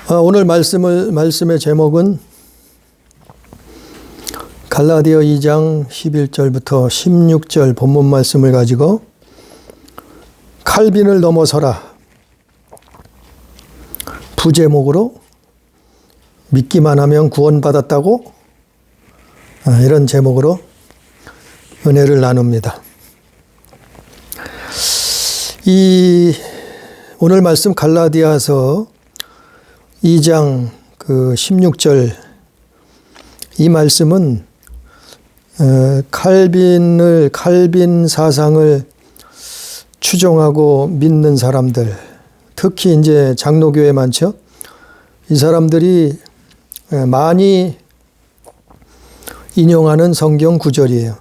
오늘 말씀의 제목은 갈라디아 2장 11절부터 16절 본문 말씀을 가지고 칼빈을 넘어서라 부제목으로 믿기만 하면 구원받았다고 이런 제목으로 은혜를 나눕니다. 오늘 말씀 갈라디아서 2장 16절 이 말씀은 칼빈 사상을 추종하고 믿는 사람들, 특히 이제 장로교회 많죠. 이 사람들이 많이 인용하는 성경 구절이에요.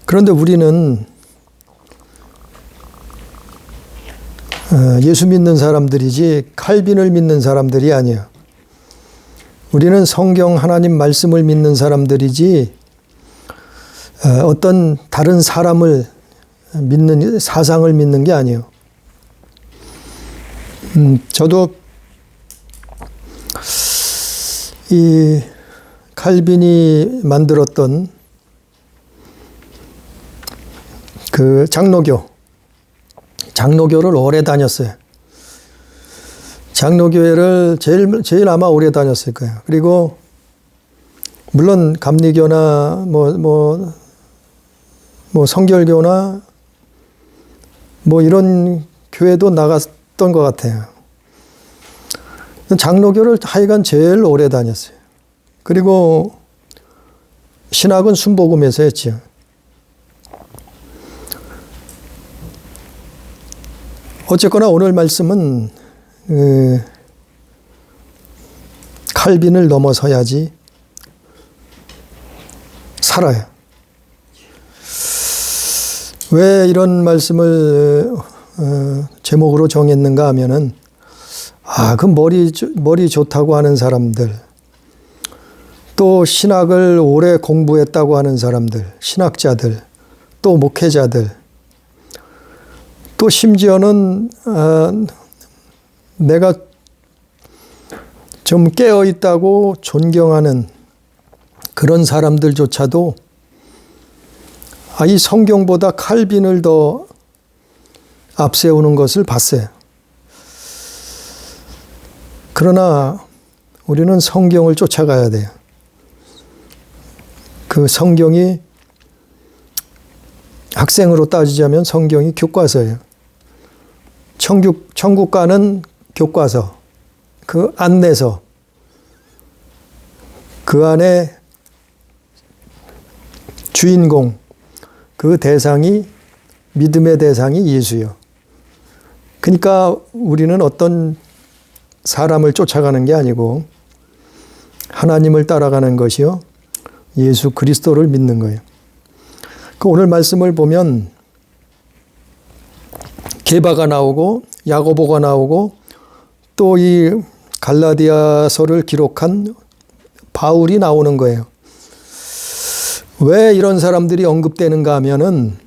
그런데 우리는 예수 믿는 사람들이지 칼빈을 믿는 사람들이 아니에요. 우리는 성경 하나님 말씀을 믿는 사람들이지 어떤 다른 사람을 믿는, 사상을 믿는 게 아니에요. 저도 이 칼빈이 만들었던 그 장로교를 오래 다녔어요. 장로교회를 제일 아마 오래 다녔을 거예요. 그리고 물론 감리교나 뭐 성결교나 뭐 이런 교회도 나갔던 것 같아요. 장로교를 하여간 제일 오래 다녔어요. 그리고 신학은 순복음에서 했죠. 어쨌거나 오늘 말씀은 칼빈을 넘어서야지 살아요. 왜 이런 말씀을 제목으로 정했는가 하면은 그 머리 좋다고 하는 사람들, 또 신학을 오래 공부했다고 하는 사람들, 신학자들, 또 목회자들, 또 심지어는 내가 좀 깨어있다고 존경하는 그런 사람들조차도 이 성경보다 칼빈을 더 앞세우는 것을 봤어요. 그러나 우리는 성경을 쫓아가야 돼요. 그 성경이 학생으로 따지자면 성경이 교과서예요. 천국 가는 교과서, 그 안내서, 그 안에 주인공, 그 대상이, 믿음의 대상이 예수요. 그러니까 우리는 어떤 사람을 쫓아가는 게 아니고 하나님을 따라가는 것이요, 예수 그리스도를 믿는 거예요. 오늘 말씀을 보면 게바가 나오고 야고보가 나오고 또 이 갈라디아서를 기록한 바울이 나오는 거예요. 왜 이런 사람들이 언급되는가 하면은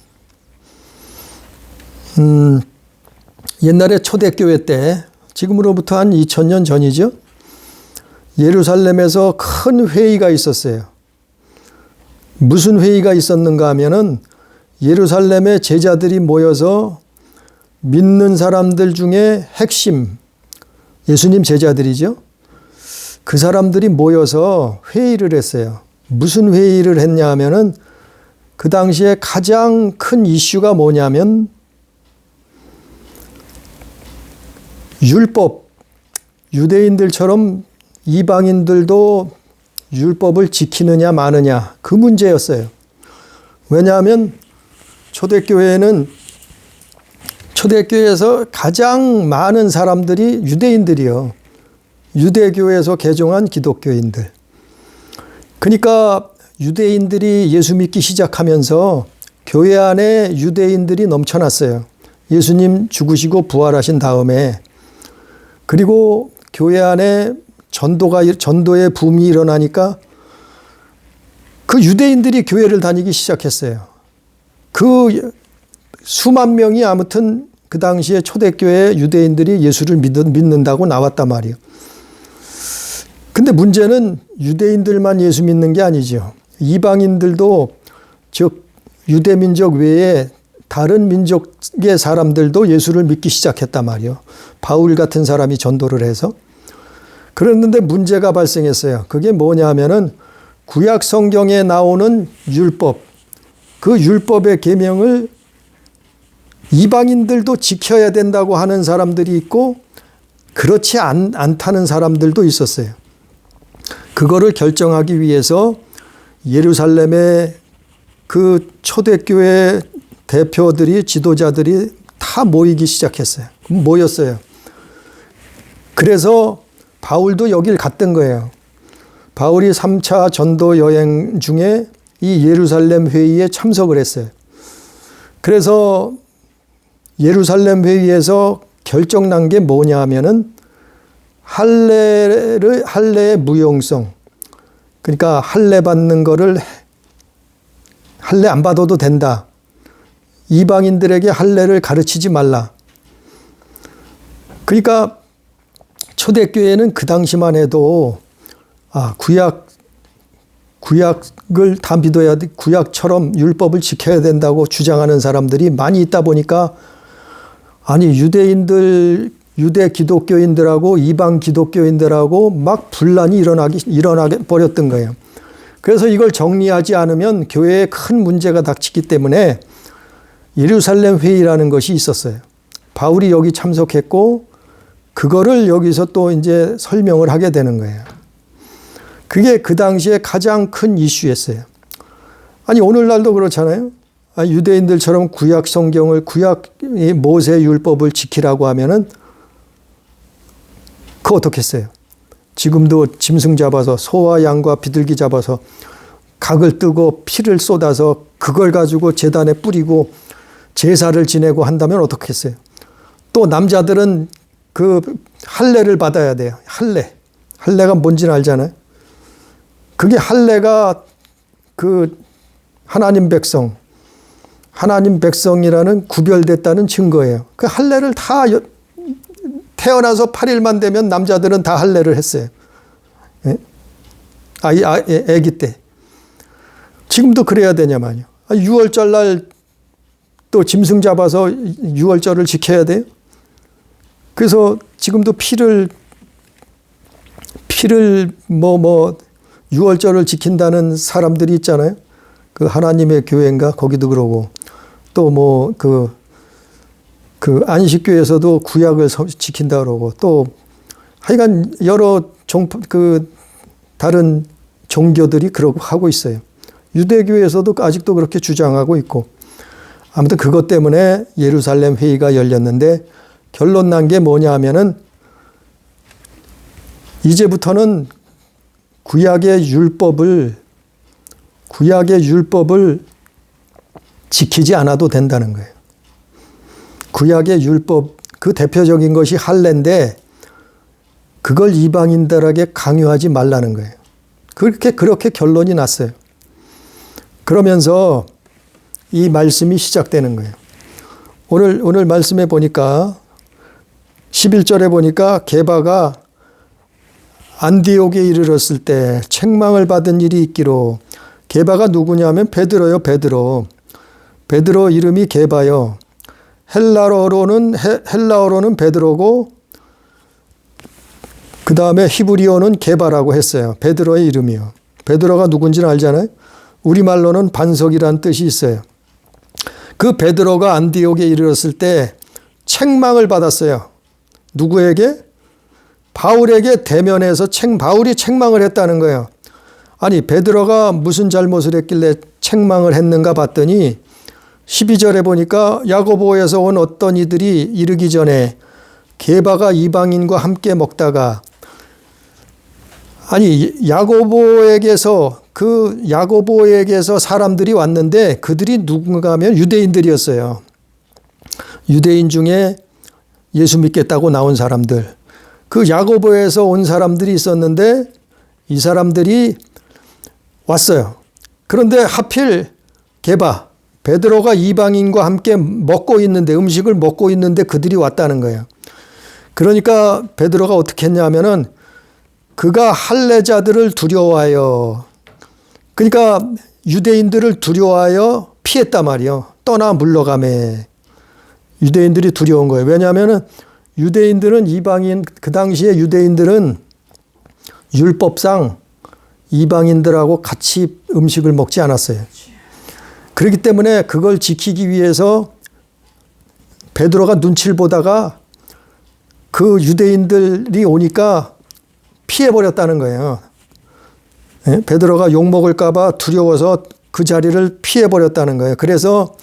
옛날에 초대교회 때, 지금으로부터 한 2000년 전이죠. 예루살렘에서 큰 회의가 있었어요. 무슨 회의가 있었는가 하면은 예루살렘의 제자들이 모여서 믿는 사람들 중에 핵심, 예수님 제자들이죠. 그 사람들이 모여서 회의를 했어요. 무슨 회의를 했냐 하면은 그 당시에 가장 큰 이슈가 뭐냐면 율법, 유대인들처럼 이방인들도 율법을 지키느냐 마느냐, 그 문제였어요. 왜냐하면 초대교회에서 가장 많은 사람들이 유대인들이요. 유대교에서 개종한 기독교인들. 그러니까 유대인들이 예수 믿기 시작하면서 교회 안에 유대인들이 넘쳐났어요. 예수님 죽으시고 부활하신 다음에. 그리고 교회 안에 전도의 붐이 일어나니까 그 유대인들이 교회를 다니기 시작했어요. 그 수만 명이 아무튼 그 당시에 초대교회 유대인들이 예수를 믿는다고 나왔단 말이에요. 근데 문제는 유대인들만 예수 믿는 게 아니죠. 이방인들도, 즉 유대민족 외에 다른 민족의 사람들도 예수를 믿기 시작했단 말이에요. 바울 같은 사람이 전도를 해서. 그랬는데 문제가 발생했어요. 그게 뭐냐 하면은 구약 성경에 나오는 율법, 그 율법의 계명을 이방인들도 지켜야 된다고 하는 사람들이 있고 그렇지 않다는 사람들도 있었어요. 그거를 결정하기 위해서 예루살렘의 그 초대교회 대표들이, 지도자들이 다 모이기 시작했어요. 모였어요. 그래서 바울도 여길 갔던 거예요. 바울이 3차 전도 여행 중에 이 예루살렘 회의에 참석을 했어요. 그래서 예루살렘 회의에서 결정난 게 뭐냐 하면은 할례의 무용성, 그러니까 할례 받는 거를 할례 안 받아도 된다. 이방인들에게 할례를 가르치지 말라. 그러니까 초대교회는 그 당시만 해도 구약을 다 믿어야 돼. 구약처럼 율법을 지켜야 된다고 주장하는 사람들이 많이 있다 보니까 아니 유대 기독교인들하고 이방 기독교인들하고 막 분란이 일어나게 버렸던 거예요. 그래서 이걸 정리하지 않으면 교회에 큰 문제가 닥치기 때문에 예루살렘 회의라는 것이 있었어요. 바울이 여기 참석했고 그거를 여기서 또 이제 설명을 하게 되는 거예요. 그게 그 당시에 가장 큰 이슈였어요. 아니 오늘날도 그렇잖아요. 유대인들처럼 구약 성경을, 구약 모세 율법을 지키라고 하면은 그거 어떻게 했어요? 지금도 짐승 잡아서, 소와 양과 비둘기 잡아서 각을 뜨고 피를 쏟아서 그걸 가지고 제단에 뿌리고 제사를 지내고 한다면 어떻게 했어요? 또 남자들은 그 할례를 받아야 돼요. 할례가 뭔지는 알잖아요. 그게 할례가 그 하나님 백성이라는 구별됐다는 증거예요. 그 할례를 다 태어나서 8일만 되면 남자들은 다 할례를 했어요. 아기 때. 지금도 그래야 되냐만요. 6월절 날 또 짐승 잡아서 6월절을 지켜야 돼요. 그래서 지금도 피를 6월절을 지킨다는 사람들이 있잖아요. 그 하나님의 교회인가 거기도 그러고 또 그 안식교에서도 구약을 지킨다 그러고 또 하여간 여러 다른 종교들이 그러고 하고 있어요. 유대교에서도 아직도 그렇게 주장하고 있고 아무튼 그것 때문에 예루살렘 회의가 열렸는데 결론 난 게 뭐냐 하면은 이제부터는 구약의 율법을 지키지 않아도 된다는 거예요. 구약의 율법, 그 대표적인 것이 할례인데 그걸 이방인들에게 강요하지 말라는 거예요. 그렇게 결론이 났어요. 그러면서 이 말씀이 시작되는 거예요. 오늘 말씀에 보니까 11절에 보니까 게바가 안디옥에 이르렀을 때 책망을 받은 일이 있기로. 게바가 누구냐면 베드로요. 베드로 이름이 게바요. 헬라어로는 베드로고 그 다음에 히브리어는 게바라고 했어요. 베드로의 이름이요. 베드로가 누군지는 알잖아요. 우리말로는 반석이란 뜻이 있어요. 그 베드로가 안디옥에 이르렀을 때 책망을 받았어요. 누구에게? 바울에게 대면해서 바울이 책망을 했다는 거예요. 아니 베드로가 무슨 잘못을 했길래 책망을 했는가 봤더니 12절에 보니까 야고보에서 온 어떤 이들이 이르기 전에 게바가 이방인과 함께 먹다가 아니 야고보에게서 사람들이 왔는데 그들이 누군가 하면 유대인들이었어요. 유대인 중에 예수 믿겠다고 나온 사람들. 그 야고보에서 온 사람들이 있었는데 이 사람들이 왔어요. 그런데 하필 베드로가 이방인과 함께 먹고 있는데, 음식을 먹고 있는데 그들이 왔다는 거예요. 그러니까 베드로가 어떻게 했냐면은 그가 할례자들을 두려워하여, 그러니까 유대인들을 두려워하여 피했단 말이요. 떠나 물러가매. 유대인들이 두려운 거예요. 왜냐하면은 유대인들은 이방인, 그 당시에 유대인들은 율법상 이방인들하고 같이 음식을 먹지 않았어요. 그렇기 때문에 그걸 지키기 위해서 베드로가 눈치를 보다가 그 유대인들이 오니까 피해버렸다는 거예요. 베드로가 욕먹을까 봐 두려워서 그 자리를 피해버렸다는 거예요. 그래서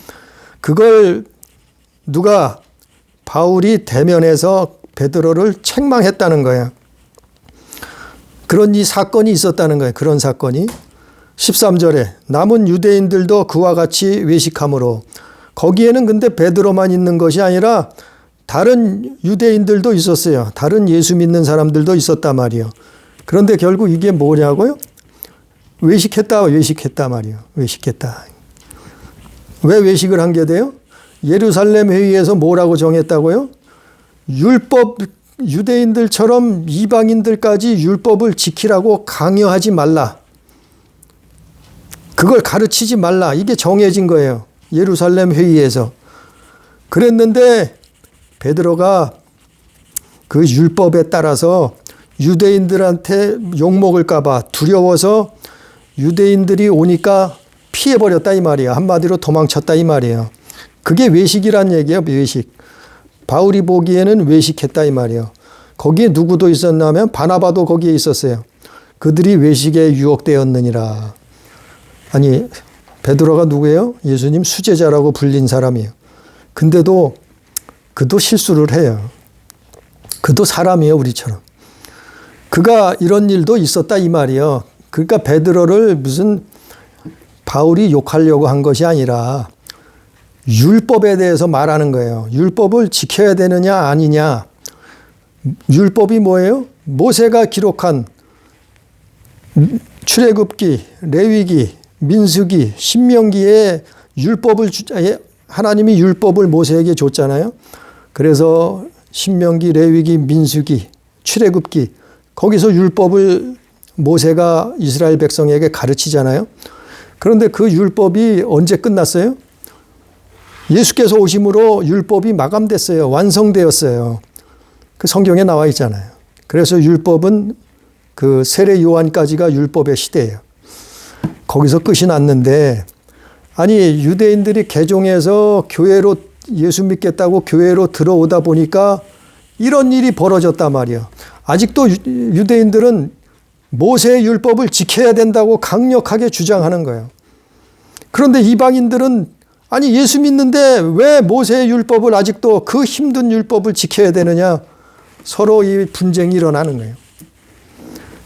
그걸 누가 바울이 대면해서 베드로를 책망했다는 거예요. 그런 이 사건이 있었다는 거예요. 그런 사건이. 13절에 남은 유대인들도 그와 같이 외식함으로, 거기에는 근데 베드로만 있는 것이 아니라 다른 유대인들도 있었어요. 다른 예수 믿는 사람들도 있었단 말이에요. 그런데 결국 이게 뭐냐고요? 외식했다 말이에요. 외식했다. 왜 외식을 한 게 돼요? 예루살렘 회의에서 뭐라고 정했다고요? 율법, 유대인들처럼 이방인들까지 율법을 지키라고 강요하지 말라. 그걸 가르치지 말라. 이게 정해진 거예요. 예루살렘 회의에서. 그랬는데 베드로가 그 율법에 따라서 유대인들한테 욕먹을까 봐 두려워서 유대인들이 오니까 피해버렸다 이 말이에요. 한마디로 도망쳤다 이 말이에요. 그게 외식이란 얘기예요. 외식. 바울이 보기에는 외식했다 이 말이에요. 거기에 누구도 있었냐면 바나바도 거기에 있었어요. 그들이 외식에 유혹되었느니라. 아니, 베드로가 누구예요? 예수님 수제자라고 불린 사람이에요. 근데도 그도 실수를 해요. 그도 사람이에요, 우리처럼. 그가 이런 일도 있었다 이 말이에요. 그러니까 베드로를 무슨 바울이 욕하려고 한 것이 아니라 율법에 대해서 말하는 거예요. 율법을 지켜야 되느냐 아니냐. 율법이 뭐예요? 모세가 기록한 출애굽기, 레위기, 민수기, 신명기에 율법을 하나님이 율법을 모세에게 줬잖아요. 그래서 신명기, 레위기, 민수기, 출애굽기, 거기서 율법을 모세가 이스라엘 백성에게 가르치잖아요. 그런데 그 율법이 언제 끝났어요? 예수께서 오심으로 율법이 마감됐어요. 완성되었어요. 그 성경에 나와 있잖아요. 그래서 율법은 그 세례 요한까지가 율법의 시대예요. 거기서 끝이 났는데, 아니 유대인들이 개종해서 교회로 예수 믿겠다고 교회로 들어오다 보니까 이런 일이 벌어졌단 말이에요. 아직도 유대인들은 모세의 율법을 지켜야 된다고 강력하게 주장하는 거예요. 그런데 이방인들은 아니 예수 믿는데 왜 모세의 율법을 아직도 그 힘든 율법을 지켜야 되느냐. 서로 이 분쟁이 일어나는 거예요.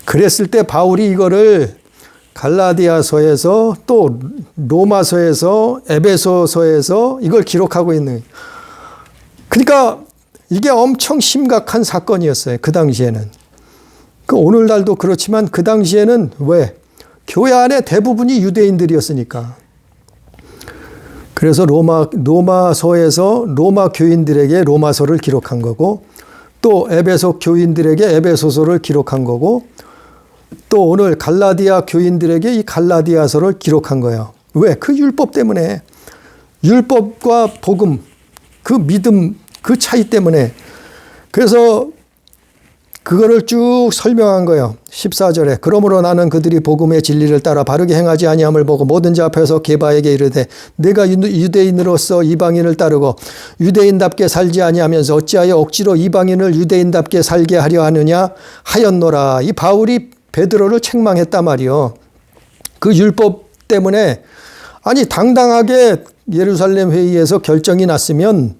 그랬을 때 바울이 이거를 갈라디아서에서 또 로마서에서 에베소서에서 이걸 기록하고 있는 거예요. 그러니까 이게 엄청 심각한 사건이었어요. 그 당시에는. 오늘날도 그렇지만 그 당시에는 왜? 교회 안에 대부분이 유대인들이었으니까. 그래서 로마서에서 로마 교인들에게 로마서를 기록한 거고, 또 에베소 교인들에게 에베소서를 기록한 거고, 또 오늘 갈라디아 교인들에게 이 갈라디아서를 기록한 거예요. 왜? 그 율법 때문에. 율법과 복음, 그 믿음, 그 차이 때문에. 그래서 그거를 쭉 설명한 거예요. 14절에 그러므로 나는 그들이 복음의 진리를 따라 바르게 행하지 아니함을 보고 모든 자 앞에서 게바에게 이르되 내가 유대인으로서 이방인을 따르고 유대인답게 살지 아니하면서 어찌하여 억지로 이방인을 유대인답게 살게 하려 하느냐 하였노라. 이 바울이 베드로를 책망했단 말이요. 그 율법 때문에 아니 당당하게 예루살렘 회의에서 결정이 났으면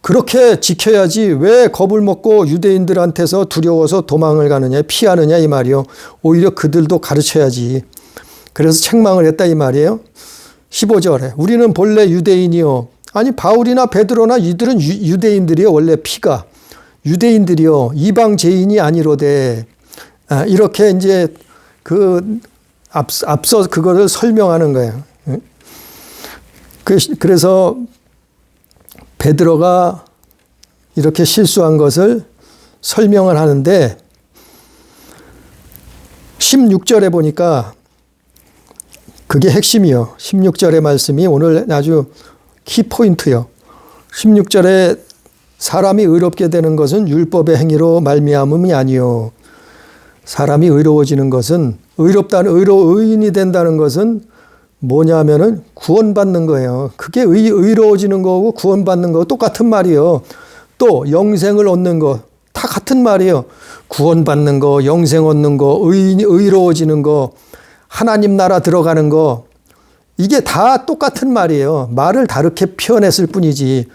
그렇게 지켜야지 왜 겁을 먹고 유대인들한테서 두려워서 도망을 가느냐 피하느냐 이 말이요. 오히려 그들도 가르쳐야지. 그래서 책망을 했다 이 말이에요. 15절에 우리는 본래 유대인이요. 아니 바울이나 베드로나 이들은 유대인들이요. 원래 피가 유대인들이요. 이방 죄인이 아니로되. 이렇게 이제 앞서 그거를 설명하는 거예요. 그래서 베드로가 이렇게 실수한 것을 설명을 하는데 16절에 보니까 그게 핵심이요. 16절의 말씀이 오늘 아주 키포인트요. 16절에 사람이 의롭게 되는 것은 율법의 행위로 말미암음이 아니요. 사람이 의로워지는 것은 의인이 된다는 것은 뭐냐면은 구원받는 거예요. 그게 의로워지는 거고 구원받는 거 똑같은 말이요. 또 영생을 얻는 거 다 같은 말이에요. 구원받는 거, 영생 얻는 거, 의로워지는 거, 하나님 나라 들어가는 거 이게 다 똑같은 말이에요. 말을 다르게 표현했을 뿐이지.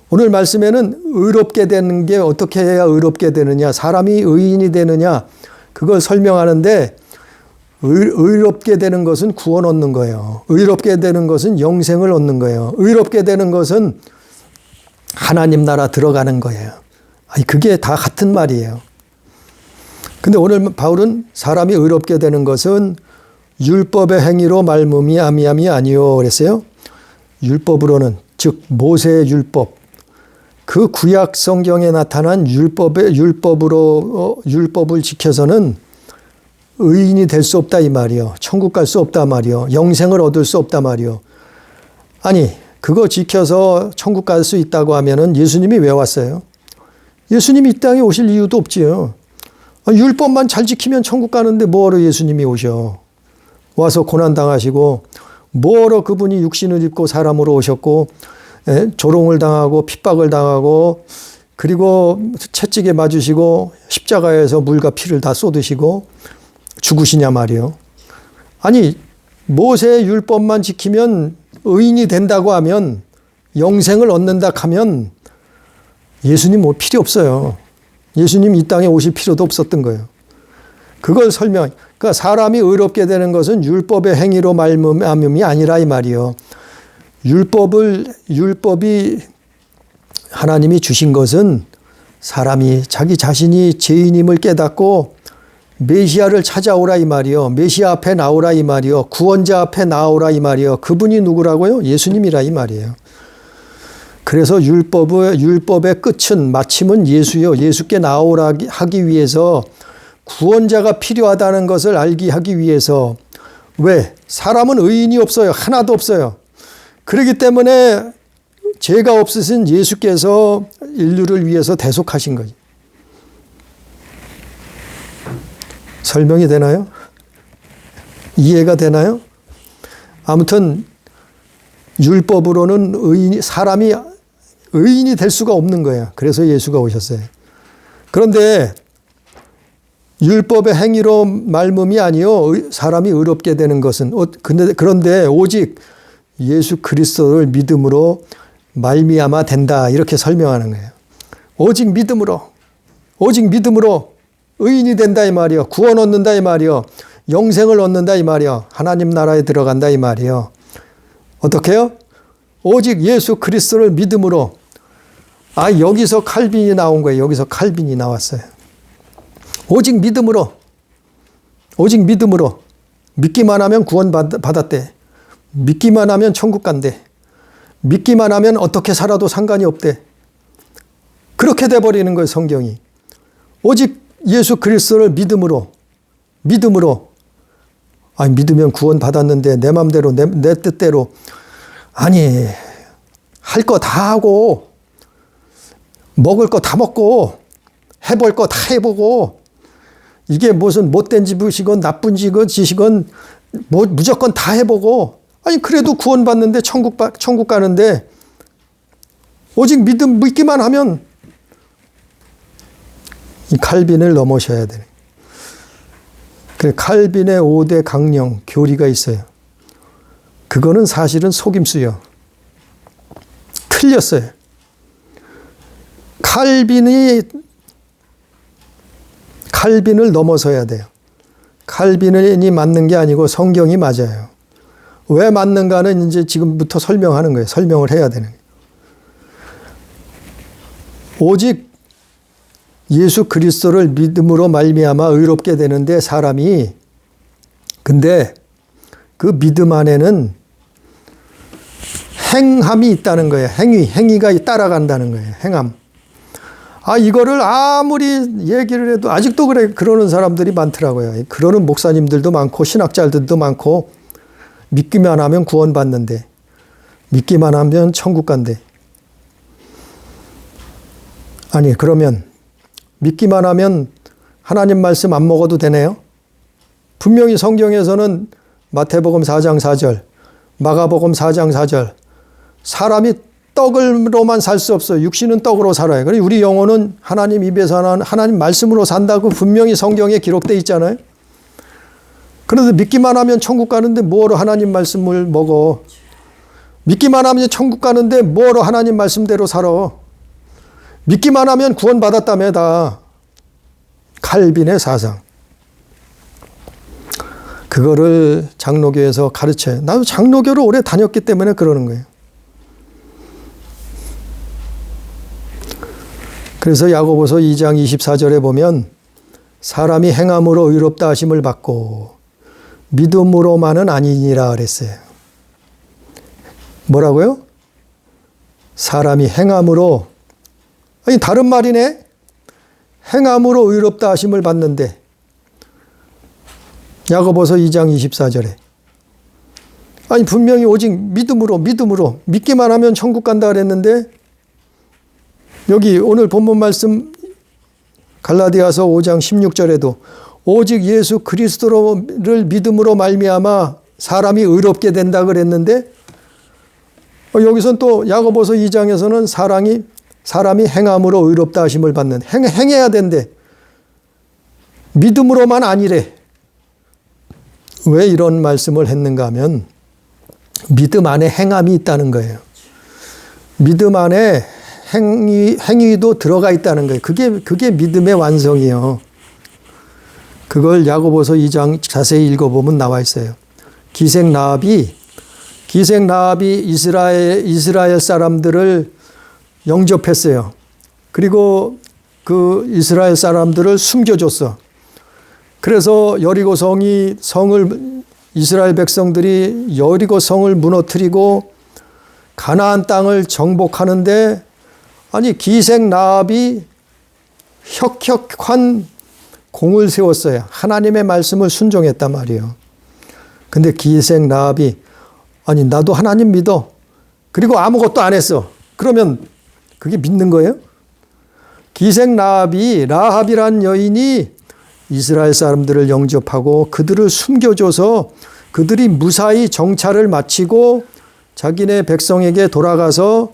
오늘 말씀에는 의롭게 되는 게 어떻게 해야 의롭게 되느냐, 사람이 의인이 되느냐 그걸 설명하는데 의롭게 되는 것은 구원 얻는 거예요. 의롭게 되는 것은 영생을 얻는 거예요. 의롭게 되는 것은 하나님 나라 들어가는 거예요. 아니, 그게 다 같은 말이에요. 근데 오늘 바울은 사람이 의롭게 되는 것은 율법의 행위로 말미암이 아니요 그랬어요. 율법으로는, 즉 모세의 율법, 그 구약 성경에 나타난 율법을 지켜서는 의인이 될 수 없다 이 말이요. 천국 갈 수 없다 말이요. 영생을 얻을 수 없다 말이요. 아니, 그거 지켜서 천국 갈 수 있다고 하면은 예수님이 왜 왔어요? 예수님이 이 땅에 오실 이유도 없지요. 율법만 잘 지키면 천국 가는데 뭐하러 예수님이 오셔? 와서 고난당하시고 뭐하러 그분이 육신을 입고 사람으로 오셨고 조롱을 당하고 핍박을 당하고 그리고 채찍에 맞으시고 십자가에서 물과 피를 다 쏟으시고 죽으시냐 말이요. 아니, 모세의 율법만 지키면 의인이 된다고 하면 영생을 얻는다 하면 예수님 올 필요 없어요. 예수님 이 땅에 오실 필요도 없었던 거예요. 그걸 그러니까 사람이 의롭게 되는 것은 율법의 행위로 말미암음이 아니라 이 말이요. 율법이 하나님이 주신 것은 사람이 자기 자신이 죄인임을 깨닫고 메시아를 찾아오라 이 말이요. 메시아 앞에 나오라 이 말이요. 구원자 앞에 나오라 이 말이요. 그분이 누구라고요? 예수님이라 이 말이에요. 그래서 율법의 끝은 마침은 예수요. 예수께 나오라 하기 위해서 구원자가 필요하다는 것을 하기 위해서 왜? 사람은 의인이 없어요. 하나도 없어요. 그렇기 때문에 죄가 없으신 예수께서 인류를 위해서 대속하신 거지. 설명이 되나요? 이해가 되나요? 아무튼 율법으로는 사람이 의인이 될 수가 없는 거예요. 그래서 예수가 오셨어요. 그런데 율법의 행위로 말음이 아니요 사람이 의롭게 되는 것은 그런데 오직 예수 그리스도를 믿음으로 말미암아 된다 이렇게 설명하는 거예요. 오직 믿음으로 의인이 된다 이 말이요. 구원 얻는다 이 말이요. 영생을 얻는다 이 말이요. 하나님 나라에 들어간다 이 말이요. 어떻게 해요? 오직 예수 그리스도를 믿음으로. 여기서 칼빈이 나온 거예요. 여기서 칼빈이 나왔어요. 오직 믿음으로. 믿기만 하면 구원 받았대. 믿기만 하면 천국 간대. 믿기만 하면 어떻게 살아도 상관이 없대. 그렇게 돼버리는 거예요, 성경이. 오직 예수 그리스도를 믿음으로. 믿으면 구원 받았는데 내 맘대로 내 뜻대로. 아니, 할 거 다 하고 먹을 거 다 먹고 해볼 거 다 해보고 이게 무슨 못된 짓이건 나쁜 짓이건 무조건 다 해보고 그래도 구원 받는데 천국 가는데 오직 믿기만 하면 이 칼빈을 넘어셔야 돼요. 그래 칼빈의 5대 강령 교리가 있어요. 그거는 사실은 속임수요. 틀렸어요. 칼빈을 넘어서야 돼요. 칼빈이 맞는 게 아니고 성경이 맞아요. 왜 맞는가는 이제 지금부터 설명하는 거예요. 설명을 해야 되는 거예요. 오직 예수 그리스도를 믿음으로 말미암아 의롭게 되는데 사람이 근데 그 믿음 안에는 행함이 있다는 거예요. 행위가 따라간다는 거예요. 행함. 이거를 아무리 얘기를 해도 아직도 그러는 사람들이 많더라고요. 그러는 목사님들도 많고 신학자들도 많고 믿기만 하면 구원받는데 믿기만 하면 천국 간대. 아니 그러면 믿기만 하면 하나님 말씀 안 먹어도 되네요? 분명히 성경에서는 마태복음 4장 4절, 마가복음 4장 4절 사람이 떡으로만 살 수 없어요. 육신은 떡으로 살아요. 그리고 우리 영혼은 하나님 입에서 나는 하나님 말씀으로 산다고 분명히 성경에 기록되어 있잖아요. 그런데 믿기만 하면 천국 가는데 뭐로 하나님 말씀을 먹어? 믿기만 하면 천국 가는데 뭐로 하나님 말씀대로 살아? 믿기만 하면 구원받았다며 다. 칼빈의 사상. 그거를 장로교에서 가르쳐요. 나도 장로교를 오래 다녔기 때문에 그러는 거예요. 그래서 야고보서 2장 24절에 보면 사람이 행함으로 의롭다 하심을 받고 믿음으로만은 아니니라 그랬어요. 뭐라고요? 사람이 행함으로, 아니 다른 말이네. 행함으로 의롭다 하심을 받는데 야고보서 2장 24절에 아니 분명히 오직 믿음으로 믿기만 하면 천국 간다 그랬는데 여기 오늘 본문 말씀 갈라디아서 5장 16절에도 오직 예수 그리스도를 믿음으로 말미암아 사람이 의롭게 된다 그랬는데 여기선 또 야고보서 2장에서는 사람이 행함으로 의롭다 하심을 받는 행해야 된대. 믿음으로만 아니래. 왜 이런 말씀을 했는가 하면 믿음 안에 행함이 있다는 거예요. 믿음 안에 행위도 들어가 있다는 거예요. 그게 믿음의 완성이에요. 그걸 야고보서 2장 자세히 읽어보면 나와 있어요. 기생 라합이 이스라엘 사람들을 영접했어요. 그리고 그 이스라엘 사람들을 숨겨줬어. 그래서 이스라엘 백성들이 여리고 성을 무너뜨리고 가나안 땅을 정복하는데 아니 기생 라합이 혁혁한 공을 세웠어요. 하나님의 말씀을 순종했단 말이에요. 근데 기생 라합이 아니 나도 하나님 믿어. 그리고 아무것도 안 했어. 그러면 그게 믿는 거예요? 기생 라합이란 여인이 이스라엘 사람들을 영접하고 그들을 숨겨줘서 그들이 무사히 정찰을 마치고 자기네 백성에게 돌아가서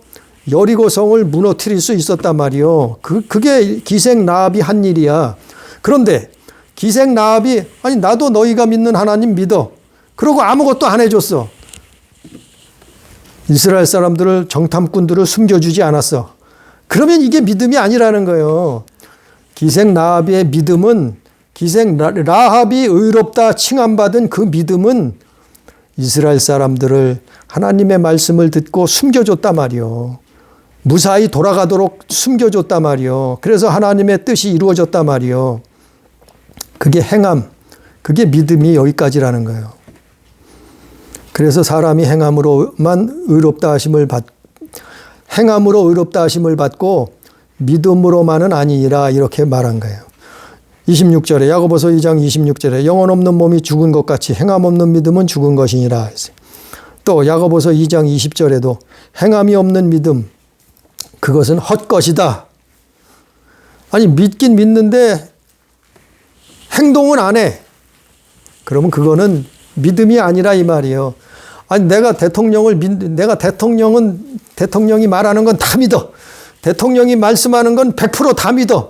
여리고 성을 무너뜨릴 수 있었단 말이요. 그게 기생 라합이 한 일이야. 그런데 기생 라합이 아니 나도 너희가 믿는 하나님 믿어. 그러고 아무것도 안 해줬어. 이스라엘 사람들을 정탐꾼들을 숨겨주지 않았어. 그러면 이게 믿음이 아니라는 거예요. 기생 라합의 믿음은 기생 라합이 의롭다 칭함받은 그 믿음은 이스라엘 사람들을 하나님의 말씀을 듣고 숨겨줬단 말이요. 무사히 돌아가도록 숨겨줬단 말이요. 그래서 하나님의 뜻이 이루어졌단 말이요. 그게 행함, 그게 믿음이 여기까지라는 거예요. 그래서 사람이 행함으로만 의롭다 하심을 받고 믿음으로만은 아니니라 이렇게 말한 거예요. 26절에 야고보서 2장 26절에 영혼 없는 몸이 죽은 것 같이 행함 없는 믿음은 죽은 것이니라 했어요. 또 야고보서 2장 20절에도 행함이 없는 믿음 그것은 헛것이다. 아니 믿긴 믿는데 행동은 안 해. 그러면 그거는 믿음이 아니라 이 말이에요. 아니 대통령이 말하는 건 다 믿어. 대통령이 말씀하는 건 100% 다 믿어.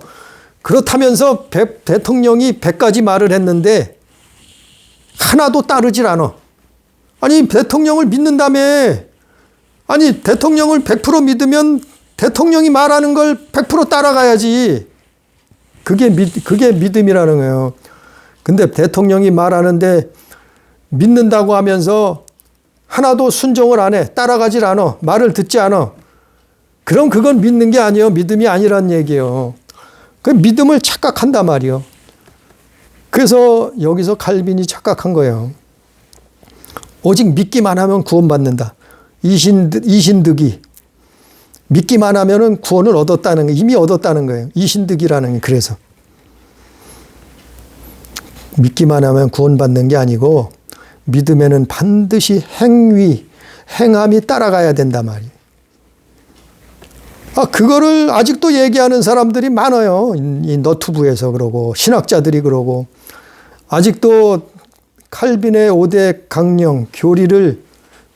그렇다면서 대통령이 100가지 말을 했는데 하나도 따르질 않아. 아니 대통령을 믿는다며. 아니 대통령을 100% 믿으면 대통령이 말하는 걸 100% 따라가야지. 그게 믿음이라는 거예요. 근데 대통령이 말하는데 믿는다고 하면서 하나도 순종을 안 해. 따라가질 않아. 말을 듣지 않아. 그럼 그건 믿는 게 아니에요. 믿음이 아니란 얘기예요. 그 믿음을 착각한단 말이에요. 그래서 여기서 칼빈이 착각한 거예요. 오직 믿기만 하면 구원받는다. 이신득이. 믿기만 하면은 구원을 얻었다는 거, 이미 얻었다는 거예요. 이신득이라는 게 그래서. 믿기만 하면 구원받는 게 아니고 믿음에는 반드시 행함이 따라가야 된단 말이에요. 그거를 아직도 얘기하는 사람들이 많아요. 이 너튜브에서 그러고 신학자들이 그러고 아직도 칼빈의 5대 강령 교리를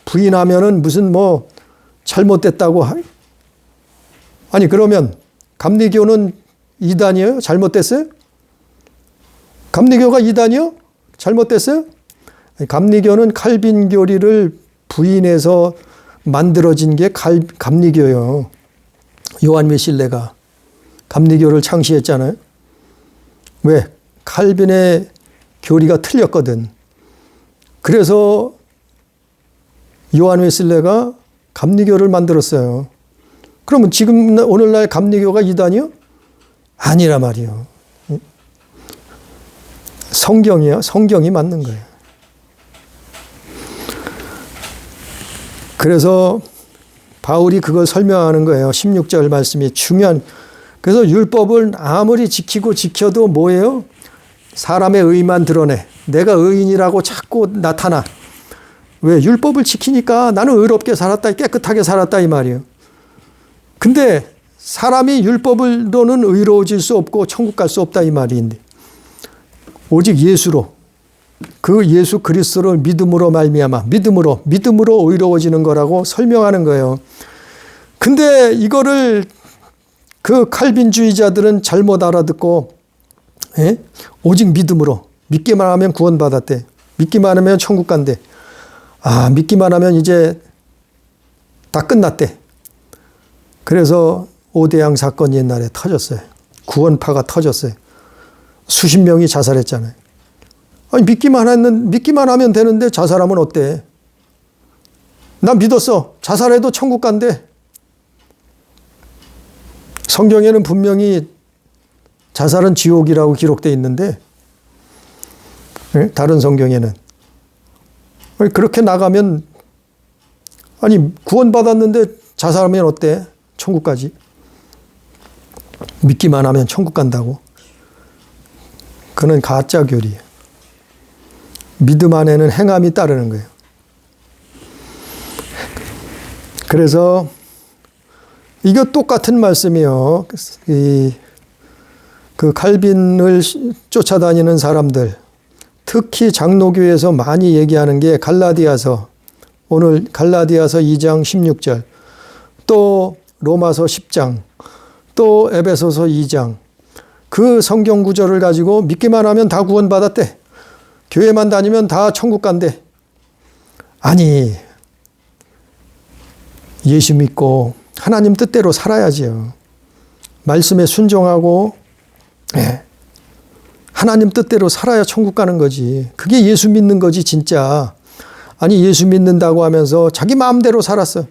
부인하면은 무슨 뭐 잘못됐다고 아니 그러면 감리교는 이단이에요? 잘못됐어요? 감리교가 이단이요? 잘못됐어요? 감리교는 칼빈 교리를 부인해서 만들어진 게 감리교예요. 요한 웨슬레가 감리교를 창시했잖아요. 왜? 칼빈의 교리가 틀렸거든. 그래서 요한 웨슬레가 감리교를 만들었어요. 그러면 지금 오늘날 감리교가 이단이요? 아니라 말이요. 성경이요. 성경이 맞는 거예요. 그래서 바울이 그걸 설명하는 거예요. 16절 말씀이 중요한. 그래서 율법을 아무리 지켜도 뭐예요? 사람의 의만 드러내. 내가 의인이라고 자꾸 나타나. 왜? 율법을 지키니까 나는 의롭게 살았다, 깨끗하게 살았다 이 말이에요. 근데 사람이 율법으로는 의로워질 수 없고 천국 갈 수 없다 이 말인데 오직 예수로 그 예수 그리스도를 믿음으로 말미암아 믿음으로 의로워지는 거라고 설명하는 거예요. 근데 이거를 그 칼빈주의자들은 잘못 알아듣고 오직 믿음으로 믿기만 하면 구원받았대. 믿기만 하면 천국 간대. 믿기만 하면 이제 다 끝났대. 그래서 오대양 사건이 옛날에 터졌어요. 구원파가 터졌어요. 수십 명이 자살했잖아요. 아니 믿기만 하면 되는데 자살하면 어때? 난 믿었어. 자살해도 천국 간대. 성경에는 분명히 자살은 지옥이라고 기록되어 있는데 다른 성경에는 그렇게 나가면 아니 구원받았는데 자살하면 어때? 천국까지. 믿기만 하면 천국 간다고. 그는 가짜 교리예요. 믿음 안에는 행함이 따르는 거예요. 그래서 이거 똑같은 말씀이요. 그 칼빈을 쫓아다니는 사람들, 특히 장로교에서 많이 얘기하는 게 갈라디아서, 오늘 갈라디아서 2장 16절, 또 로마서 10장, 또 에베소서 2장, 그 성경 구절을 가지고 믿기만 하면 다 구원받았대. 교회만 다니면 다 천국 간대. 아니, 예수 믿고 하나님 뜻대로 살아야지요. 말씀에 순종하고 하나님 뜻대로 살아야 천국 가는 거지. 그게 예수 믿는 거지 진짜. 아니 예수 믿는다고 하면서 자기 마음대로 살았어.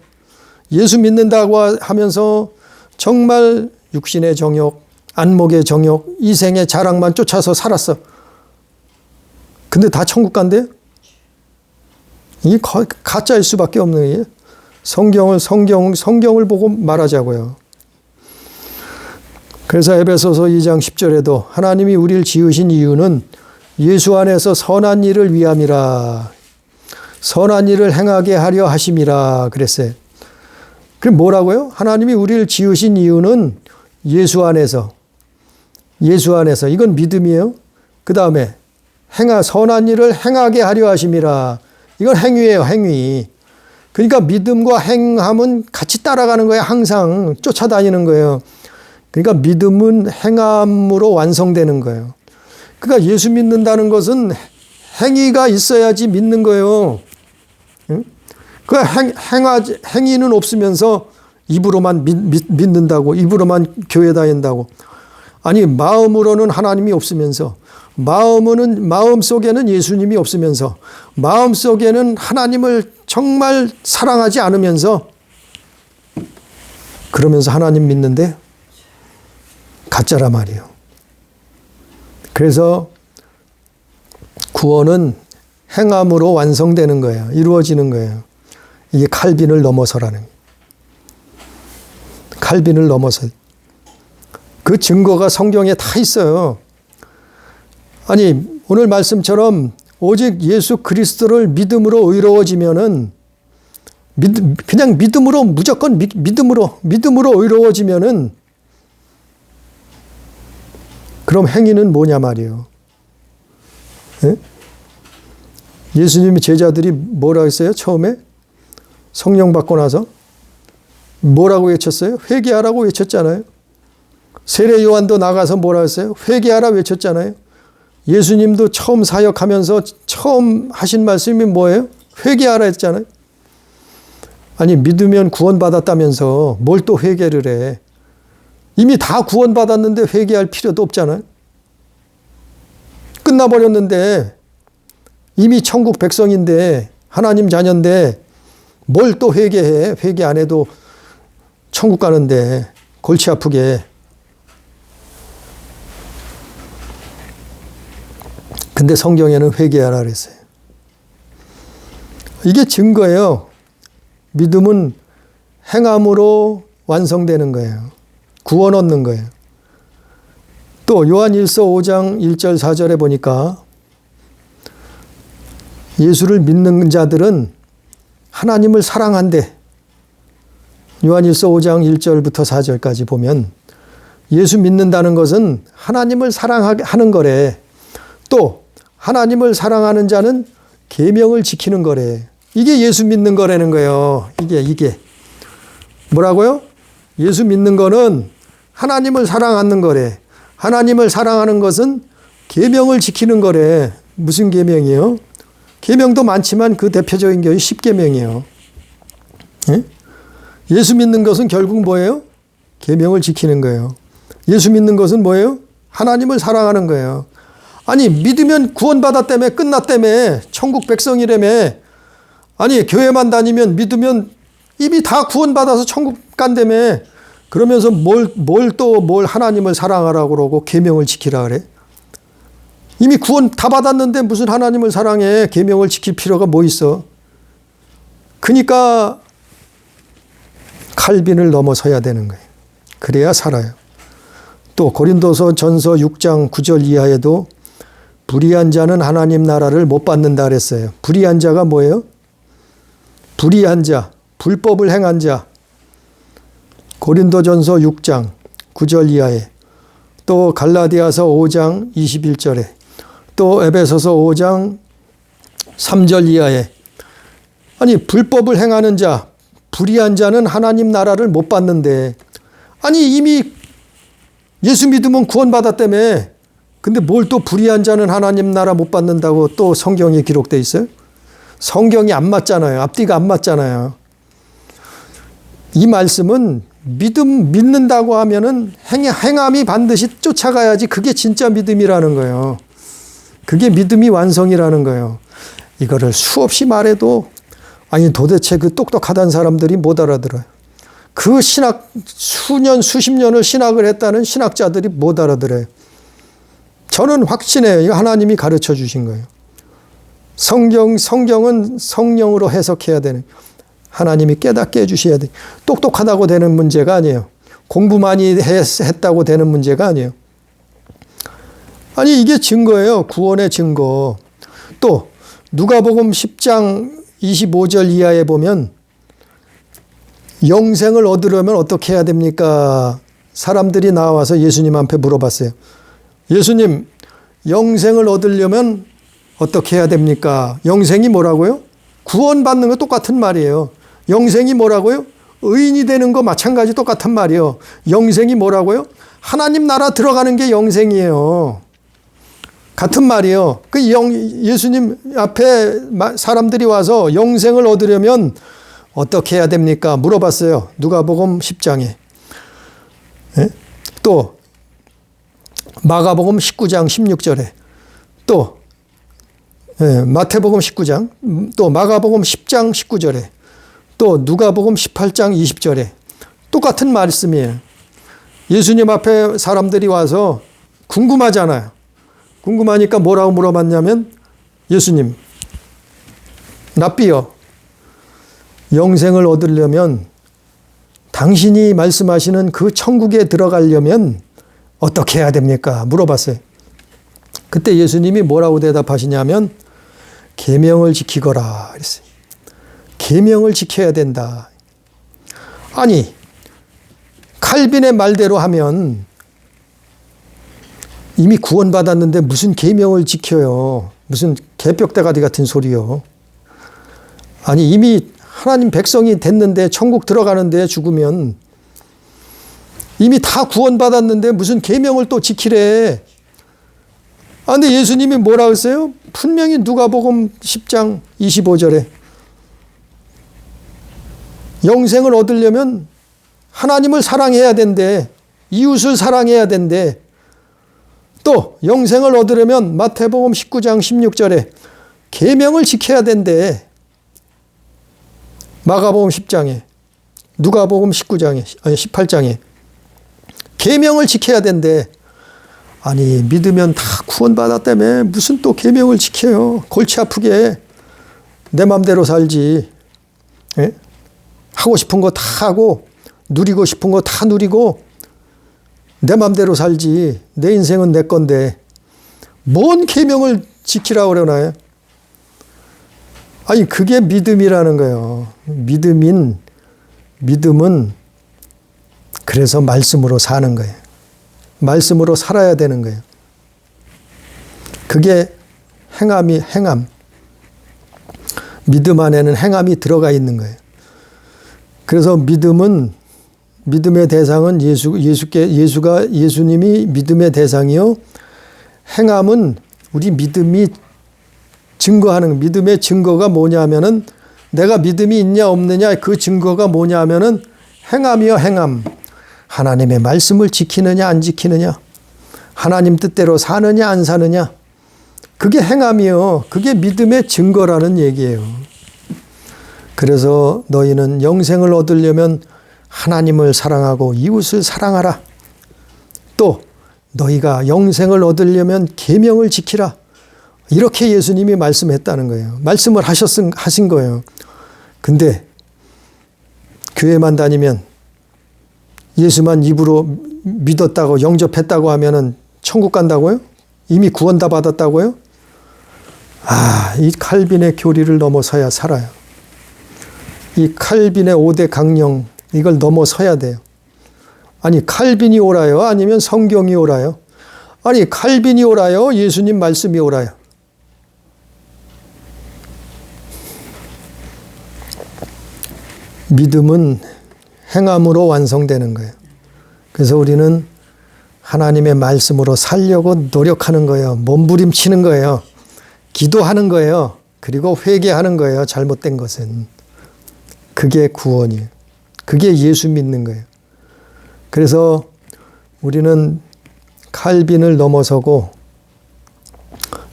예수 믿는다고 하면서 정말 육신의 정욕, 안목의 정욕, 이생의 자랑만 쫓아서 살았어. 근데 다 천국 간대? 이게 가짜일 수밖에 없는 거예요. 성경을 보고 말하자고요. 그래서 에베소서 2장 10절에도 하나님이 우리를 지으신 이유는 예수 안에서 선한 일을 위함이라. 선한 일을 행하게 하려 하심이라 그랬어요. 그럼 뭐라고요? 하나님이 우리를 지으신 이유는 예수 안에서. 이건 믿음이에요. 그 다음에 선한 일을 행하게 하려 하심이라. 이건 행위예요, 행위. 그러니까 믿음과 행함은 같이 따라가는 거예요. 항상 쫓아다니는 거예요. 그러니까 믿음은 행함으로 완성되는 거예요. 그러니까 예수 믿는다는 것은 행위가 있어야지 믿는 거예요. 그 행위는 없으면서 입으로만 믿는다고, 입으로만 교회 다닌다고. 아니 마음으로는 하나님이 없으면서, 마음 속에는 예수님이 없으면서, 마음 속에는 하나님을 정말 사랑하지 않으면서, 그러면서 하나님 믿는데 가짜라 말이에요. 그래서 구원은 행함으로 완성되는 거예요. 이루어지는 거예요. 이게 칼빈을 넘어서라는 거예요. 칼빈을 넘어서. 그 증거가 성경에 다 있어요. 아니, 오늘 말씀처럼 오직 예수 그리스도를 믿음으로 의로워지면은, 그냥 믿음으로, 무조건 믿음으로 의로워지면은, 그럼 행위는 뭐냐 말이에요. 예? 예수님의 제자들이 뭐라고 했어요? 처음에? 성령 받고 나서? 뭐라고 외쳤어요? 회개하라고 외쳤잖아요. 세례 요한도 나가서 뭐라고 했어요? 회개하라 외쳤잖아요. 예수님도 처음 사역하면서 처음 하신 말씀이 뭐예요? 회개하라 했잖아요. 아니, 믿으면 구원받았다면서 뭘 또 회개를 해. 이미 다 구원받았는데 회개할 필요도 없잖아요. 끝나버렸는데 이미 천국 백성인데 하나님 자녀인데 뭘 또 회개해. 회개 안 해도 천국 가는데 골치 아프게. 근데 성경에는 회개하라 그랬어요. 이게 증거예요. 믿음은 행함으로 완성되는 거예요. 구원 얻는 거예요. 또 요한일서 5장 1절 4절에 보니까 예수를 믿는 자들은 하나님을 사랑한대. 요한일서 5장 1절부터 4절까지 보면 예수 믿는다는 것은 하나님을 사랑하는 거래. 또 하나님을 사랑하는 자는 계명을 지키는 거래. 이게 예수 믿는 거라는 거예요. 이게. 뭐라고요? 예수 믿는 거는 하나님을 사랑하는 거래. 하나님을 사랑하는 것은 계명을 지키는 거래. 무슨 계명이요? 계명도 많지만 그 대표적인 게 10계명이에요. 예? 예수 믿는 것은 결국 뭐예요? 계명을 지키는 거예요. 예수 믿는 것은 뭐예요? 하나님을 사랑하는 거예요. 아니, 믿으면 구원받았다며, 끝났다며, 천국 백성이라며. 아니, 교회만 다니면 믿으면 이미 다 구원받아서 천국 간다며. 그러면서 뭘 하나님을 사랑하라고 그러고 계명을 지키라 그래? 이미 구원 다 받았는데 무슨 하나님을 사랑해? 계명을 지킬 필요가 뭐 있어? 그러니까 칼빈을 넘어서야 되는 거예요. 그래야 살아요. 또 고린도서 전서 6장 9절 이하에도 불의한 자는 하나님 나라를 못 받는다 그랬어요. 불의한 자가 뭐예요? 불의한 자, 불법을 행한 자. 고린도전서 6장 9절 이하에, 또 갈라디아서 5장 21절에, 또 에베소서 5장 3절 이하에. 아니, 불법을 행하는 자, 불의한 자는 하나님 나라를 못 받는데, 아니 이미 예수 믿으면 구원받았다며. 근데 뭘 또 불의한 자는 하나님 나라 못 받는다고 또 성경에 기록되어 있어요? 성경이 안 맞잖아요. 앞뒤가 안 맞잖아요. 이 말씀은 믿는다고 하면은 행함이 반드시 쫓아가야지 그게 진짜 믿음이라는 거예요. 그게 믿음이 완성이라는 거예요. 이거를 수없이 말해도 아니 도대체 그 똑똑하다는 사람들이 못 알아들어요. 그 수십 년을 신학을 했다는 신학자들이 못 알아들어요. 저는 확신해요. 이거 하나님이 가르쳐 주신 거예요. 성경은 성령으로 해석해야 되는, 하나님이 깨닫게 해주셔야 돼. 똑똑하다고 되는 문제가 아니에요. 공부 많이 했다고 되는 문제가 아니에요. 아니 이게 증거예요. 구원의 증거. 또 누가복음 10장 25절 이하에 보면 영생을 얻으려면 어떻게 해야 됩니까? 사람들이 나와서 예수님 앞에 물어봤어요. 예수님, 영생을 얻으려면 어떻게 해야 됩니까? 영생이 뭐라고요? 구원받는 거 똑같은 말이에요. 영생이 뭐라고요? 의인이 되는 거 마찬가지 똑같은 말이에요. 영생이 뭐라고요? 하나님 나라 들어가는 게 영생이에요. 같은 말이에요. 예수님 앞에 사람들이 와서 영생을 얻으려면 어떻게 해야 됩니까? 물어봤어요. 누가복음 10장에. 예? 또 마가복음 19장 16절에, 또 마태복음 19장, 또 마가복음 10장 19절에, 또 누가복음 18장 20절에 똑같은 말씀이에요. 예수님 앞에 사람들이 와서 궁금하잖아요. 궁금하니까 뭐라고 물어봤냐면, 예수님, 랍비여, 영생을 얻으려면 당신이 말씀하시는 그 천국에 들어가려면 어떻게 해야 됩니까? 물어봤어요. 그때 예수님이 뭐라고 대답하시냐면 계명을 지키거라 그랬어요. 계명을 지켜야 된다. 아니 칼빈의 말대로 하면 이미 구원받았는데 무슨 계명을 지켜요. 무슨 개벽대가리 같은 소리요. 아니 이미 하나님 백성이 됐는데 천국 들어가는데 죽으면 이미 다 구원받았는데 무슨 계명을 또 지키래. 근데 예수님이 뭐라 그랬어요? 분명히 누가복음 10장 25절에 영생을 얻으려면 하나님을 사랑해야 된대. 이웃을 사랑해야 된대. 또 영생을 얻으려면 마태복음 19장 16절에 계명을 지켜야 된대. 마가복음 10장에, 누가복음 19장에, 아니 18장에 계명을 지켜야 된대. 아니 믿으면 다 구원받았다며 무슨 또 계명을 지켜요. 골치 아프게 내 맘대로 살지. 예? 하고 싶은 거 다 하고 누리고 싶은 거 다 누리고 내 맘대로 살지. 내 인생은 내 건데 뭔 계명을 지키라고 그러나요? 아니 그게 믿음이라는 거예요. 믿음은 그래서 말씀으로 사는 거예요. 말씀으로 살아야 되는 거예요. 그게 행함. 믿음 안에는 행함이 들어가 있는 거예요. 그래서 믿음의 대상은 예수님이 믿음의 대상이요. 행함은 우리 믿음이 증거하는, 믿음의 증거가 뭐냐면은 내가 믿음이 있냐 없느냐 그 증거가 뭐냐면은 행함이요, 행함. 하나님의 말씀을 지키느냐 안 지키느냐, 하나님 뜻대로 사느냐 안 사느냐, 그게 행함이요. 그게 믿음의 증거라는 얘기예요. 그래서 너희는 영생을 얻으려면 하나님을 사랑하고 이웃을 사랑하라. 또 너희가 영생을 얻으려면 계명을 지키라. 이렇게 예수님이 말씀했다는 거예요. 말씀을 하신 거예요. 근데 교회만 다니면 예수만 입으로 믿었다고 영접했다고 하면은 천국 간다고요? 이미 구원 다 받았다고요? 이 칼빈의 교리를 넘어서야 살아요. 이 칼빈의 5대 강령, 이걸 넘어서야 돼요. 아니 칼빈이 옳아요? 아니면 성경이 옳아요? 아니 칼빈이 옳아요? 예수님 말씀이 옳아요? 믿음은 행함으로 완성되는 거예요. 그래서 우리는 하나님의 말씀으로 살려고 노력하는 거예요. 몸부림치는 거예요. 기도하는 거예요. 그리고 회개하는 거예요. 잘못된 것은. 그게 구원이에요. 그게 예수 믿는 거예요. 그래서 우리는 칼빈을 넘어서고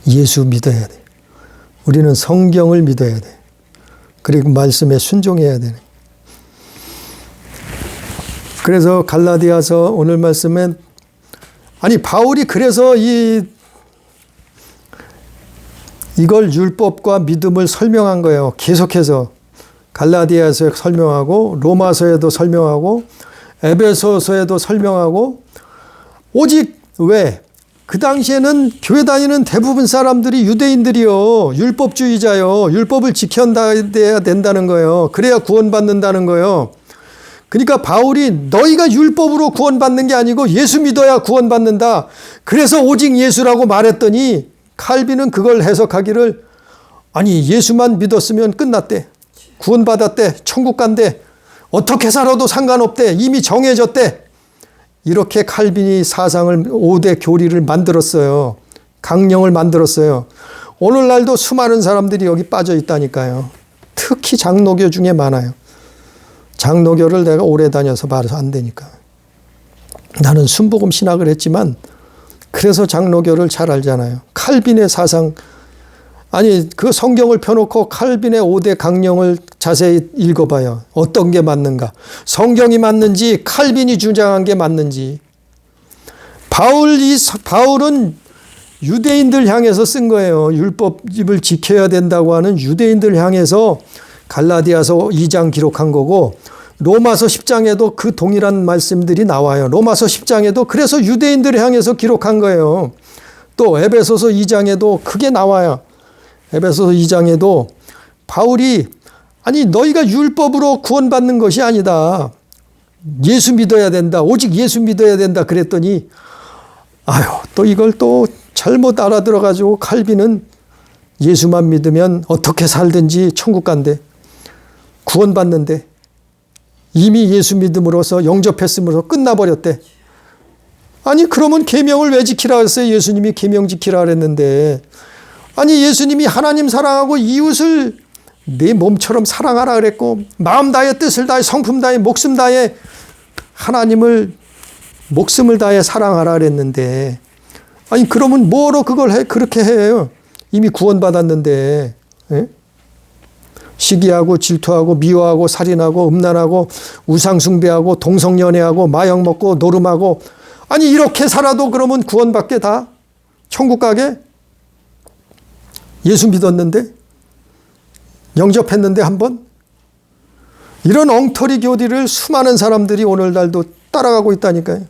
예수 믿어야 돼요. 우리는 성경을 믿어야 돼요. 그리고 말씀에 순종해야 되는 거예요. 그래서 갈라디아서 오늘 말씀엔 바울이 그래서 이걸 율법과 믿음을 설명한 거예요. 계속해서 갈라디아서에 설명하고 로마서에도 설명하고 에베소서에도 설명하고 오직 왜? 그 당시에는 교회 다니는 대부분 사람들이 유대인들이요. 율법주의자요. 율법을 지켜야 된다는 거예요. 그래야 구원받는다는 거예요. 그러니까 바울이 너희가 율법으로 구원받는 게 아니고 예수 믿어야 구원받는다. 그래서 오직 예수라고 말했더니 칼빈은 그걸 해석하기를 예수만 믿었으면 끝났대. 구원받았대. 천국 간대. 어떻게 살아도 상관없대. 이미 정해졌대. 이렇게 칼빈이 사상을 5대 교리를 만들었어요. 강령을 만들었어요. 오늘날도 수많은 사람들이 여기 빠져 있다니까요. 특히 장로교 중에 많아요. 장로교를 내가 오래 다녀서 말해서 안 되니까. 나는 순복음 신학을 했지만 그래서 장로교를 잘 알잖아요. 칼빈의 사상, 그 성경을 펴놓고 칼빈의 5대 강령을 자세히 읽어봐요. 어떤 게 맞는가? 성경이 맞는지 칼빈이 주장한 게 맞는지. 바울은 유대인들 향해서 쓴 거예요. 율법을 지켜야 된다고 하는 유대인들 향해서 갈라디아서 2장 기록한 거고 로마서 10장에도 그 동일한 말씀들이 나와요. 로마서 10장에도 그래서 유대인들을 향해서 기록한 거예요. 또 에베소서 2장에도 그게 나와요. 에베소서 2장에도 바울이 아니 너희가 율법으로 구원받는 것이 아니다. 예수 믿어야 된다. 오직 예수 믿어야 된다. 그랬더니 아유 또 이걸 또 잘못 알아들어가지고 칼빈은 예수만 믿으면 어떻게 살든지 천국 간대. 구원받는데 이미 예수 믿음으로써 영접했음으로 끝나버렸대. 아니 그러면 계명을 왜 지키라 했어요? 예수님이 계명 지키라 그랬는데 아니 예수님이 하나님 사랑하고 이웃을 내 몸처럼 사랑하라 그랬고 마음 다해 뜻을 다해 성품 다해 목숨 다해 하나님을 목숨을 다해 사랑하라 그랬는데 아니 그러면 뭐로 그걸 해 그렇게 해요? 이미 구원받았는데 예? 시기하고 질투하고 미워하고 살인하고 음란하고 우상숭배하고 동성연애하고 마약 먹고 노름하고 아니 이렇게 살아도 그러면 구원받게 다 천국 가게? 예수 믿었는데 영접했는데 한번? 이런 엉터리 교리를 수많은 사람들이 오늘날도 따라가고 있다니까요.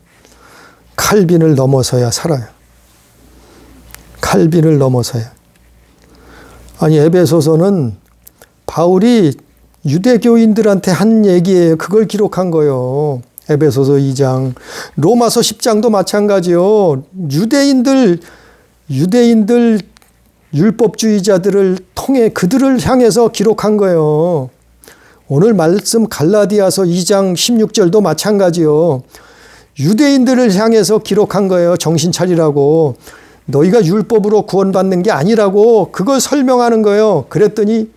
칼빈을 넘어서야 살아요. 칼빈을 넘어서야. 아니 에베소서는 바울이 유대교인들한테 한 얘기예요. 그걸 기록한 거예요. 에베소서 2장. 로마서 10장도 마찬가지요. 유대인들 율법주의자들을 통해 그들을 향해서 기록한 거예요. 오늘 말씀 갈라디아서 2장 16절도 마찬가지요. 유대인들을 향해서 기록한 거예요. 정신 차리라고. 너희가 율법으로 구원받는 게 아니라고 그걸 설명하는 거예요. 그랬더니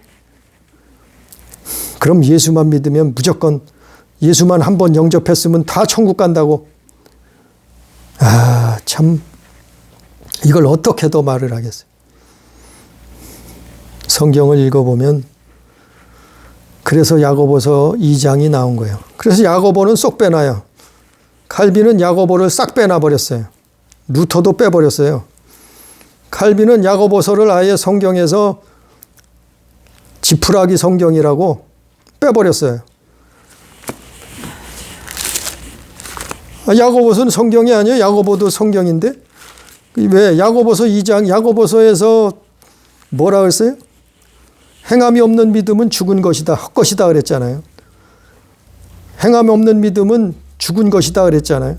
그럼 예수만 믿으면 무조건 예수만 한번 영접했으면 다 천국 간다고. 아, 참 이걸 어떻게 더 말을 하겠어요. 성경을 읽어보면 그래서 야고보서 2장이 나온 거예요. 그래서 야고보는 쏙 빼놔요. 칼빈은 야고보를 싹 빼놔버렸어요. 루터도 빼버렸어요. 칼빈은 야고보서를 아예 성경에서 지푸라기 성경이라고 빼버렸어요. 야고보서는 성경이 아니에요. 야고보도 성경인데 왜 야고보서 2장 야고보서에서 뭐라 그랬어요? 행함이 없는 믿음은 죽은 것이다. 헛것이다 그랬잖아요. 행함이 없는 믿음은 죽은 것이다 그랬잖아요.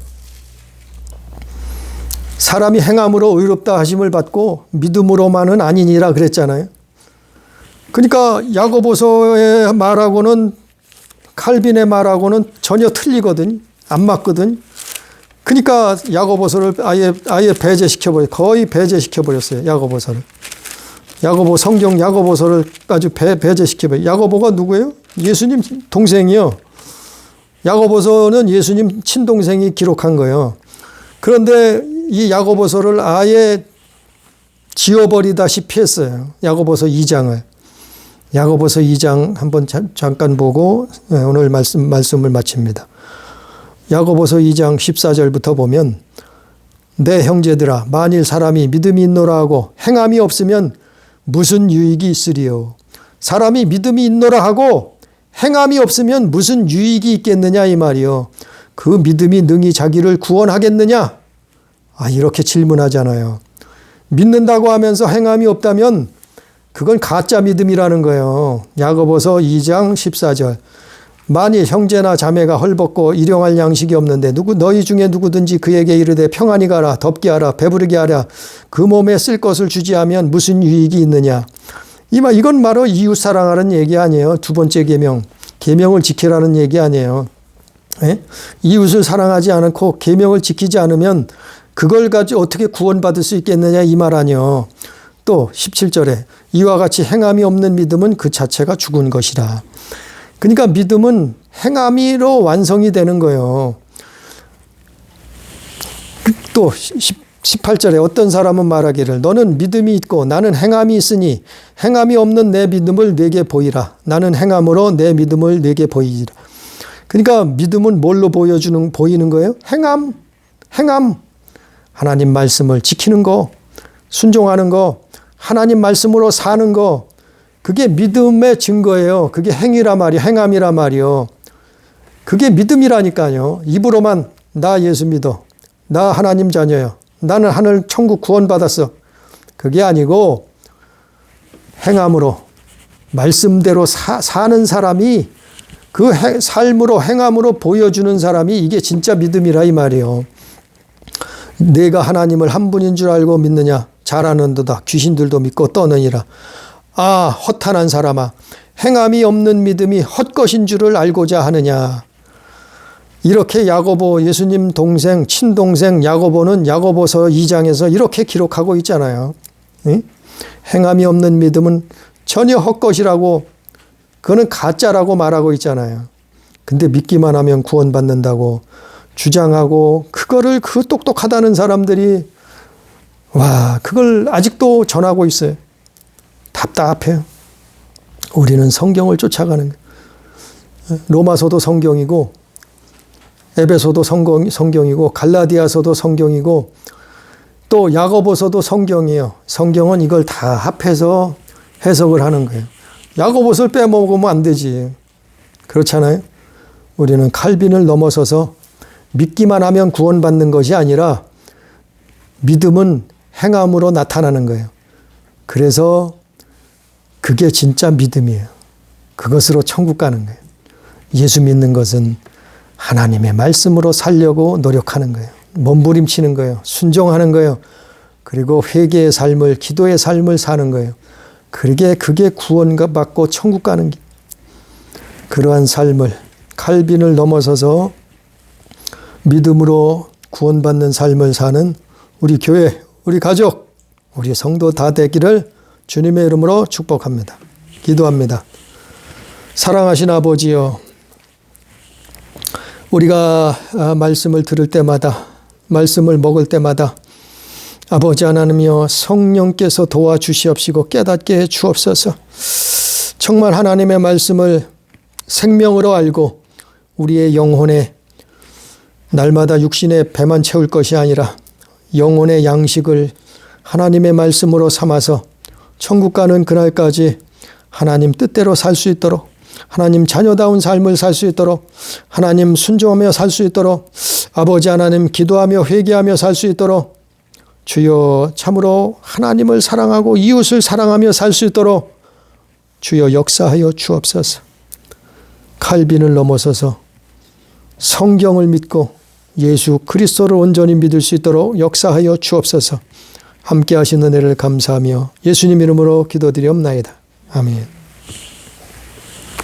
사람이 행함으로 의롭다 하심을 받고 믿음으로만은 아니니라 그랬잖아요. 그러니까 야고보서의 말하고는 칼빈의 말하고는 전혀 틀리거든. 안 맞거든. 그러니까 야고보서를 아예 배제시켜버렸어요. 거의 배제시켜버렸어요. 야고보서를. 야고보 성경 야고보서를 아주 배제시켜버려요. 야고보가 누구예요? 예수님 동생이요. 야고보서는 예수님 친동생이 기록한 거예요. 그런데 이 야고보서를 아예 지워버리다시피 했어요. 야고보서 2장을. 야고보서 2장 한번 잠깐 보고 오늘 말씀을 마칩니다. 야고보서 2장 14절부터 보면 내 형제들아 만일 사람이 믿음이 있노라 하고 행함이 없으면 무슨 유익이 있으리요. 사람이 믿음이 있노라 하고 행함이 없으면 무슨 유익이 있겠느냐 이 말이요. 그 믿음이 능히 자기를 구원하겠느냐? 이렇게 질문하잖아요. 믿는다고 하면서 행함이 없다면 그건 가짜 믿음이라는 거예요. 야고보서 2장 14절. 만일 형제나 자매가 헐벗고 일용할 양식이 없는데 너희 중에 누구든지 그에게 이르되 평안히 가라 덥게 하라 배부르게 하라 그 몸에 쓸 것을 주지 하면 무슨 유익이 있느냐. 이건 바로 이웃 사랑하는 얘기 아니에요. 두 번째 계명을 지키라는 얘기 아니에요. 예? 이웃을 사랑하지 않고 계명을 지키지 않으면 그걸 가지고 어떻게 구원받을 수 있겠느냐 이 말 아니요. 또 17절에 이와 같이 행함이 없는 믿음은 그 자체가 죽은 것이라. 그러니까 믿음은 행함이로 완성이 되는 거예요. 또 18절에 어떤 사람은 말하기를 너는 믿음이 있고 나는 행함이 있으니 행함이 없는 내 믿음을 내게 보이라. 나는 행함으로 내 믿음을 내게 보이리라. 그러니까 믿음은 뭘로 보이는 거예요? 행함. 하나님 말씀을 지키는 거, 순종하는 거, 하나님 말씀으로 사는 거, 그게 믿음의 증거예요. 그게 행위라 말이요. 행함이라 말이요. 그게 믿음이라니까요. 입으로만 나 예수 믿어. 나 하나님 자녀야. 나는 하늘 천국 구원받았어. 그게 아니고 행함으로 말씀대로 사는 사람이 그 삶으로 행함으로 보여주는 사람이 이게 진짜 믿음이라 이 말이에요. 내가 하나님을 한 분인 줄 알고 믿느냐? 잘하는도다. 귀신들도 믿고 떠느니라. 아, 허탄한 사람아. 행함이 없는 믿음이 헛것인 줄을 알고자 하느냐. 이렇게 야고보, 예수님 동생, 친동생 야고보는 야고보서 2장에서 이렇게 기록하고 있잖아요. 응? 행함이 없는 믿음은 전혀 헛것이라고, 그거는 가짜라고 말하고 있잖아요. 근데 믿기만 하면 구원받는다고 주장하고, 그거를 그 똑똑하다는 사람들이 그걸 아직도 전하고 있어요. 답답해요. 우리는 성경을 쫓아가는 거예요. 로마서도 성경이고, 에베소도 성경이고, 갈라디아서도 성경이고, 또 야고보서도 성경이에요. 성경은 이걸 다 합해서 해석을 하는 거예요. 야고보서를 빼먹으면 안 되지. 그렇잖아요. 우리는 칼빈을 넘어서서 믿기만 하면 구원받는 것이 아니라 믿음은 행함으로 나타나는 거예요. 그래서 그게 진짜 믿음이에요. 그것으로 천국 가는 거예요. 예수 믿는 것은 하나님의 말씀으로 살려고 노력하는 거예요. 몸부림치는 거예요. 순종하는 거예요. 그리고 회개의 삶을, 기도의 삶을 사는 거예요. 그게 구원받고 천국 가는 길. 그러한 삶을, 칼빈을 넘어서서 믿음으로 구원받는 삶을 사는 우리 교회, 우리 가족, 우리 성도 다 되기를 주님의 이름으로 축복합니다. 기도합니다. 사랑하신 아버지여, 우리가 말씀을 들을 때마다, 말씀을 먹을 때마다 아버지 하나님이여 성령께서 도와주시옵시고 깨닫게 해 주옵소서. 정말 하나님의 말씀을 생명으로 알고 우리의 영혼에 날마다 육신의 배만 채울 것이 아니라 영혼의 양식을 하나님의 말씀으로 삼아서 천국 가는 그날까지 하나님 뜻대로 살 수 있도록, 하나님 자녀다운 삶을 살 수 있도록, 하나님 순종하며 살 수 있도록, 아버지 하나님 기도하며 회개하며 살 수 있도록 주여 참으로 하나님을 사랑하고 이웃을 사랑하며 살 수 있도록 주여 역사하여 주옵소서. 칼빈을 넘어서서 성경을 믿고 예수 그리스도를 온전히 믿을 수 있도록 역사하여 주옵소서. 함께 하신 은혜를 감사하며 예수님 이름으로 기도드리옵나이다. 아멘.